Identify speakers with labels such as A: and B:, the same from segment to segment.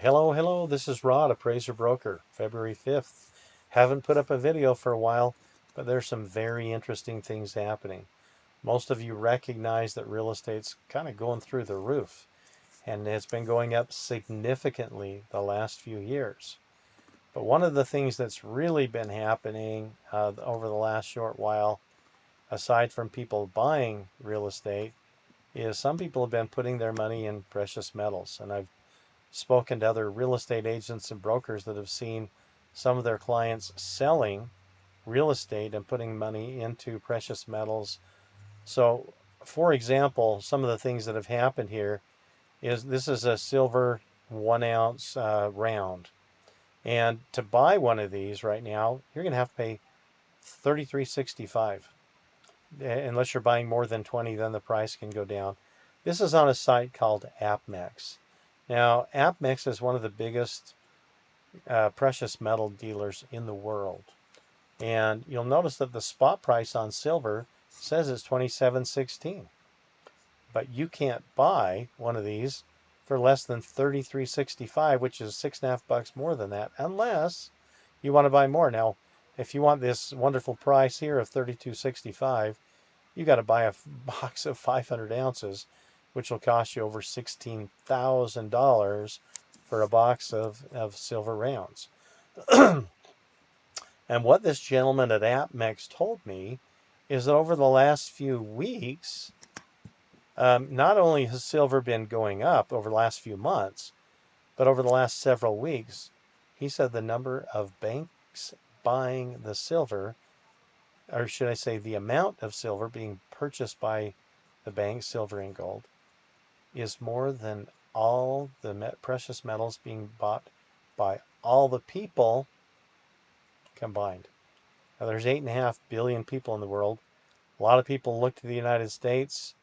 A: Hello, this is Rod, Appraiser Broker, February 5th. Haven't put up a video for a while, but there's some very interesting things happening. Most of you recognize that real estate's kind of going through the roof, and it's been going up significantly the last few years. But one of the things that's really been happening over the last short while, aside from people buying real estate, is some people have been putting their money in precious metals. And I've spoken to other real estate agents and brokers that have seen some of their clients selling real estate and putting money into precious metals. So, for example, some of the things that have happened here is this is a silver 1 ounce round. And to buy one of these right now, you're going to have to pay $33.65. Unless you're buying more than 20, then the price can go down. This is on a site called AppMex. Now, AppMex is one of the biggest precious metal dealers in the world. And you'll notice that the spot price on silver says it's 27.16. But you can't buy one of these for less than 33.65, which is $6.50 more than that, unless you want to buy more. Now, if you want this wonderful price here of 32.65, you got to buy a box of 500 ounces, which will cost you over $16,000 for a box of silver rounds. And what this gentleman at AppMex told me is that over the last few weeks, not only has silver been going up over the last few months, but over the last several weeks, he said the number of banks buying the silver, or should I say the amount of silver being purchased by the banks, silver and gold, is more than all the precious metals being bought by all the people combined. Now, there's 8.5 billion people in the world. A lot of people look to the United States.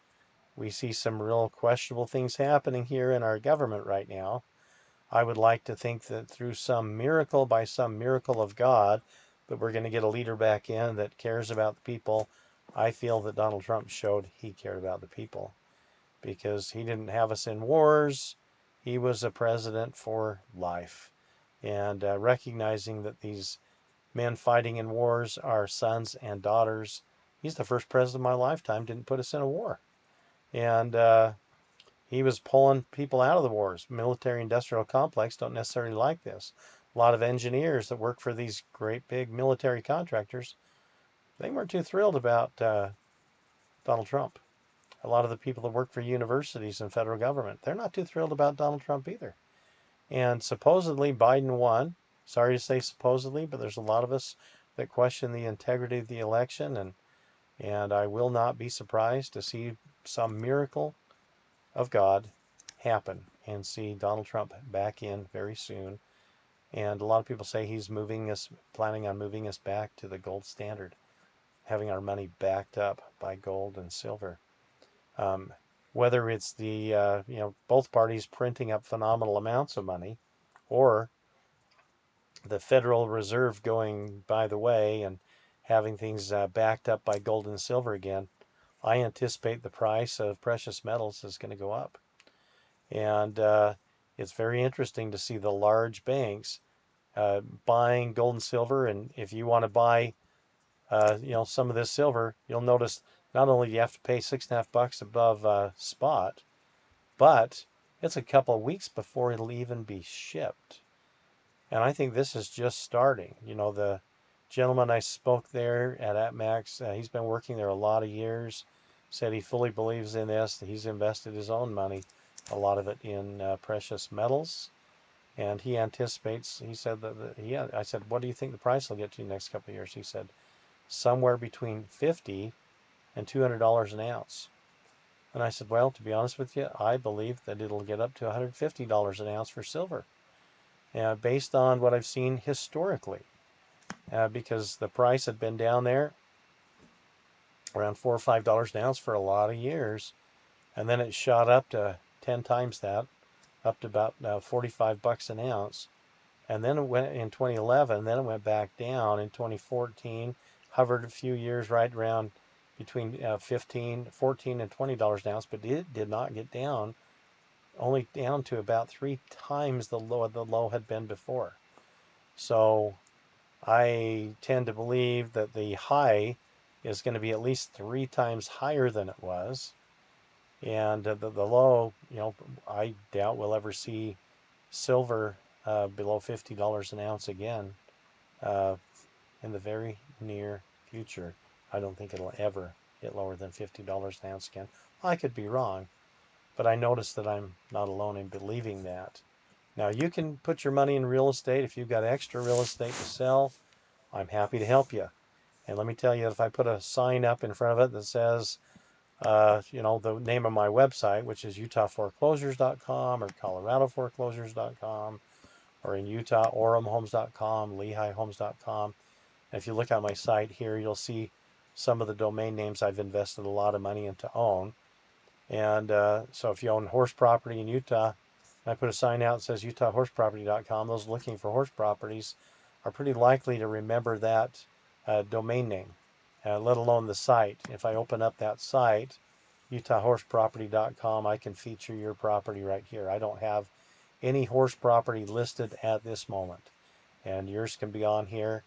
A: We see some real questionable things happening here in our government right now. I would like to think that through some miracle, by some miracle of God, that we're going to get a leader back in that cares about the people. I feel that Donald Trump showed he cared about the people because he didn't have us in wars. He was a president for life. And recognizing that these men fighting in wars are sons and daughters. He's the first president of my lifetime didn't put us in a war. And he was pulling people out of the wars. Military industrial complex don't necessarily like this. A lot of engineers that work for these great big military contractors, they weren't too thrilled about Donald Trump. A lot of the people that work for universities and federal government, they're not too thrilled about Donald Trump either. And supposedly Biden won. Sorry to say supposedly, but there's a lot of us that question the integrity of the election, and I will not be surprised to see some miracle of God happen and see Donald Trump back in very soon. And a lot of people say he's planning on moving us back to the gold standard, having our money backed up by gold and silver. Um, whether it's the both parties printing up phenomenal amounts of money, or the Federal Reserve going by the way and having things backed up by gold and silver again, I anticipate the price of precious metals is going to go up. And it's very interesting to see the large banks buying gold and silver. And if you want to buy, some of this silver, you'll notice not only do you have to pay $6.50 above spot, but it's a couple of weeks before it'll even be shipped. And I think this is just starting. The gentleman I spoke there at AppMax, he's been working there a lot of years, said he fully believes in this. He's invested his own money, a lot of it in precious metals. And he anticipates, he said I said, what do you think the price will get to in the next couple of years? He said, somewhere between $50 and $200 an ounce. And I said, well, to be honest with you, I believe that it'll get up to $150 an ounce for silver, based on what I've seen historically, because the price had been down there around $4 or $5 an ounce for a lot of years, and then it shot up to 10 times that, up to about $45 an ounce. And then it went in 2011, then it went back down in 2014, hovered a few years right around between $14 and $20 an ounce, but it did not get down only down to about 3 times the low had been before. So I tend to believe that the high is going to be at least 3 times higher than it was. And the low, I doubt we'll ever see silver below $50 an ounce again uh, in the very near future. I don't think it'll ever get lower than $50 an ounce again. I could be wrong, but I notice that I'm not alone in believing that. Now, you can put your money in real estate. If you've got extra real estate to sell, I'm happy to help you. And let me tell you, if I put a sign up in front of it that says, the name of my website, which is utahforeclosures.com or coloradoforeclosures.com, or in Utah, oremhomes.com, lehihomes.com. If you look at my site here, you'll see some of the domain names I've invested a lot of money into own. And so if you own horse property in Utah, I put a sign out that says utahhorseproperty.com. Those looking for horse properties are pretty likely to remember that domain name, let alone the site. If I open up that site, utahhorseproperty.com, I can feature your property right here. I don't have any horse property listed at this moment, and yours can be on here.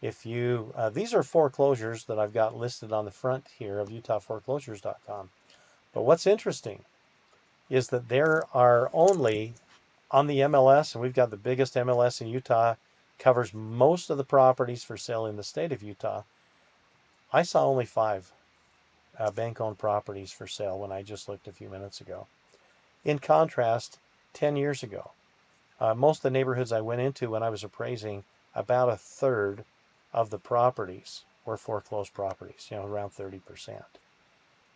A: If you These are foreclosures that I've got listed on the front here of utahforeclosures.com. But what's interesting is that there are only on the MLS, and we've got the biggest MLS in Utah, covers most of the properties for sale in the state of Utah. I saw only 5 bank-owned properties for sale when I just looked a few minutes ago. In contrast, 10 years ago, most of the neighborhoods I went into when I was appraising, about a third of the properties were foreclosed properties, around 30%.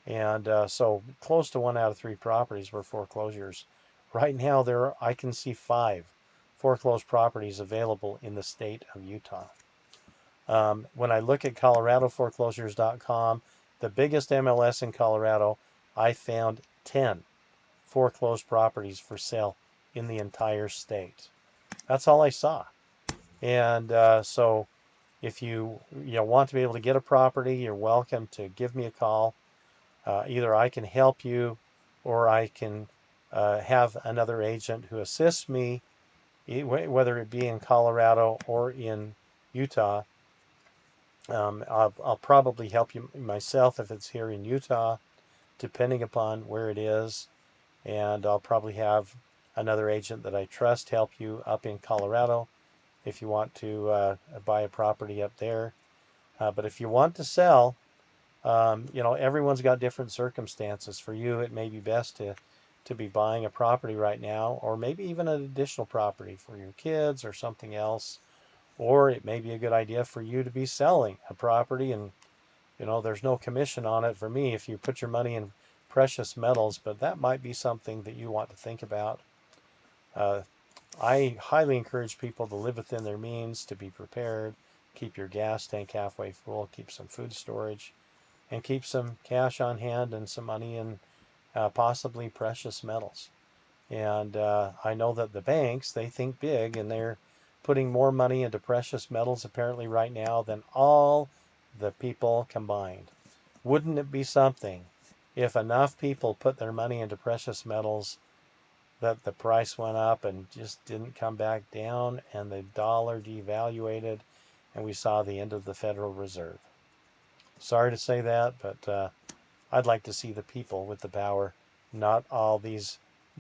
A: And so close to 1 out of 3 properties were foreclosures. Right now, I can see 5 foreclosed properties available in the state of Utah. When I look at coloradoforeclosures.com, the biggest MLS in Colorado, I found 10 foreclosed properties for sale in the entire state. That's all I saw. And so if you want to be able to get a property, you're welcome to give me a call. Either I can help you, or I can have another agent who assists me, whether it be in Colorado or in Utah. I'll probably help you myself if it's here in Utah, depending upon where it is. And I'll probably have another agent that I trust help you up in Colorado if you want to buy a property up there. But if you want to sell, everyone's got different circumstances. For you, it may be best to be buying a property right now, or maybe even an additional property for your kids or something else. Or it may be a good idea for you to be selling a property, and there's no commission on it for me if you put your money in precious metals, but that might be something that you want to think about. I highly encourage people to live within their means, to be prepared, keep your gas tank halfway full, keep some food storage, and keep some cash on hand and some money in possibly precious metals. And I know that the banks, they think big, and they're putting more money into precious metals apparently right now than all the people combined. Wouldn't it be something if enough people put their money into precious metals that the price went up and just didn't come back down, and the dollar devaluated, and we saw the end of the Federal Reserve? Sorry to say that, but I'd like to see the people with the power, not all these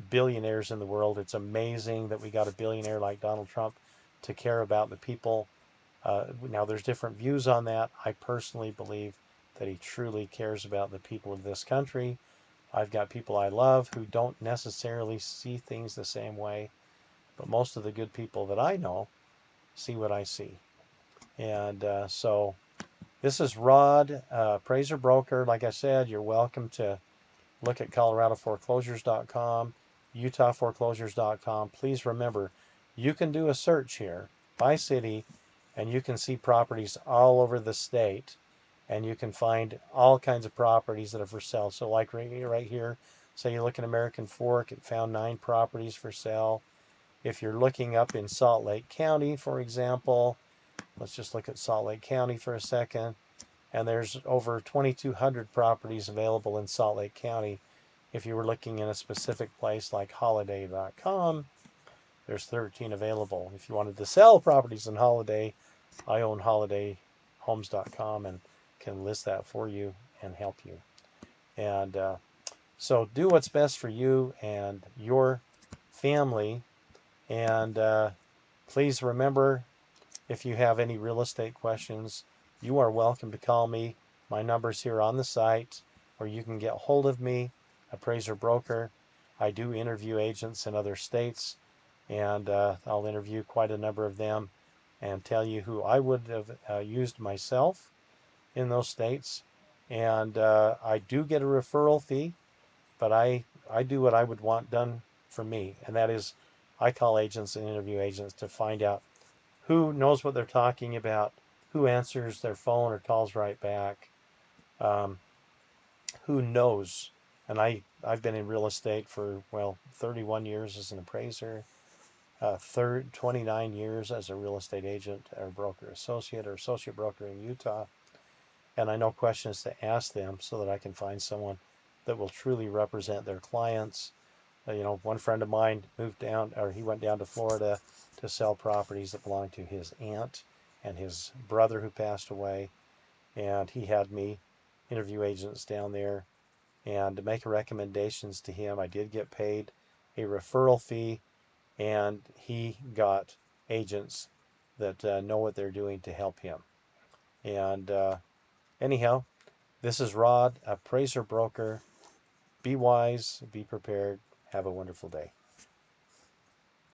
A: billionaires in the world. It's amazing that we got a billionaire like Donald Trump to care about the people. Now, there's different views on that. I personally believe that he truly cares about the people of this country. I've got people I love who don't necessarily see things the same way, but most of the good people that I know see what I see. And so this is Rod, appraiser broker. Like I said, you're welcome to look at coloradoforeclosures.com, utahforeclosures.com. Please remember, you can do a search here by city, and you can see properties all over the state, and you can find all kinds of properties that are for sale. So like right here, say you look at American Fork, it found 9 properties for sale. If you're looking up in Salt Lake County, for example, let's just look at Salt Lake County for a second. And there's over 2,200 properties available in Salt Lake County. If you were looking in a specific place like holiday.com, there's 13 available. If you wanted to sell properties in Holiday, I own holidayhomes.com and can list that for you and help you. And so do what's best for you and your family. And please remember, if you have any real estate questions, you are welcome to call me. My number's here on the site, or you can get hold of me, Appraiser Broker. I do interview agents in other states, and I'll interview quite a number of them and tell you who I would have used myself in those states. And I do get a referral fee, but I do what I would want done for me, and that is I call agents and interview agents to find out who knows what they're talking about, who answers their phone or calls right back, um, who knows. And I've been in real estate for, well, 31 years as an appraiser, 29 years as a real estate agent or broker associate or associate broker in Utah. And I know questions to ask them so that I can find someone that will truly represent their clients. One friend of mine moved down, or he went down to Florida to sell properties that belonged to his aunt and his brother who passed away. And he had me interview agents down there and to make recommendations to him. I did get paid a referral fee, and he got agents that know what they're doing to help him. And anyhow, this is Rod, Appraiser Broker. Be wise, be prepared. Have a wonderful day.